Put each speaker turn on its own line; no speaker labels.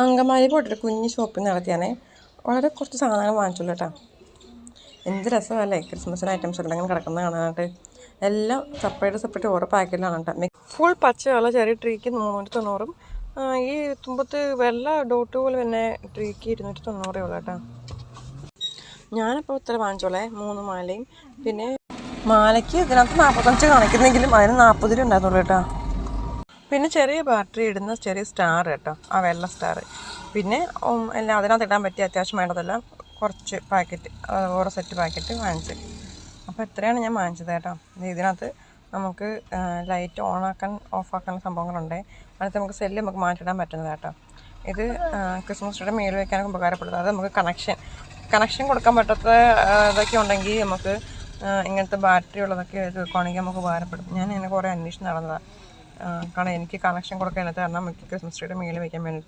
അങ്കമാലി പോയിട്ടൊരു കുഞ്ഞ് ഷോപ്പിൽ നടത്തിയാണേ വളരെ കുറച്ച് സാധനങ്ങൾ വാങ്ങിച്ചുള്ളൂ കേട്ടോ. എന്ത് രസമല്ലേ ക്രിസ്മസിന് ഐറ്റംസ് എല്ലാം ഇങ്ങനെ കിടക്കുന്നത് കാണാനായിട്ട്. എല്ലാം സെപ്പറേറ്റ് ഓരോ പാക്കറ്റിലാണ് കേട്ടോ. ഫുൾ പച്ചയുള്ള ചെറിയ ട്രീക്ക് 390. ഈ തുമ്പത്ത് വെള്ള ഡോട്ട് പോലെ തന്നെ ട്രീക്ക് 290 ഉള്ളൂ കേട്ടോ. ഞാനിപ്പോൾ ഇത്ര വാങ്ങിച്ചോളേ 3 മാലയും. പിന്നെ മാലയ്ക്ക് ഇതിനകത്ത് 45 കാണിക്കുന്നെങ്കിലും അതിന് 40 രൂപ ഉണ്ടായിരുന്നുള്ളൂ കേട്ടോ. പിന്നെ ചെറിയ ബാറ്ററി ഇടുന്ന ചെറിയ സ്റ്റാർ കേട്ടോ, ആ വെള്ള സ്റ്റാർ. പിന്നെ എല്ലാം അതിനകത്ത് ഇടാൻ പറ്റിയ അത്യാവശ്യം വേണ്ടതെല്ലാം കുറച്ച് പാക്കറ്റ്, ഓരോ സെറ്റ് പാക്കറ്റ് വാങ്ങിച്ച്. അപ്പോൾ ഇത്രയാണ് ഞാൻ വാങ്ങിച്ചത് കേട്ടോ. ഇതിനകത്ത് നമുക്ക് ലൈറ്റ് ഓണാക്കാൻ ഓഫാക്കാൻ സംഭവങ്ങളുണ്ട്. അതിനകത്ത് നമുക്ക് സെല്ല് നമുക്ക് മാറ്റിയിടാൻ പറ്റുന്നത് കേട്ടോ. ഇത് ക്രിസ്മസ് ട്രീയുടെ മേളിൽ വയ്ക്കാനൊക്കെ ഉപകാരപ്പെടുന്നത്. അത് നമുക്ക് കണക്ഷൻ കൊടുക്കാൻ പറ്റാത്ത ഇതൊക്കെ ഉണ്ടെങ്കിൽ നമുക്ക് ഇങ്ങനത്തെ ബാറ്ററി ഉള്ളതൊക്കെ വെക്കുകയാണെങ്കിൽ നമുക്ക് ഉപകാരപ്പെടും. ഞാൻ ഇതിനെ കുറേ അന്വേഷിച്ച് നടന്നതാണ്. കാരണം എനിക്ക് കണക്ഷൻ കൊടുക്കാനത് കാരണം എനിക്ക് ക്രിസ്മസ് ട്രീയുടെ മേളിൽ വയ്ക്കാൻ വേണ്ടിയിട്ട്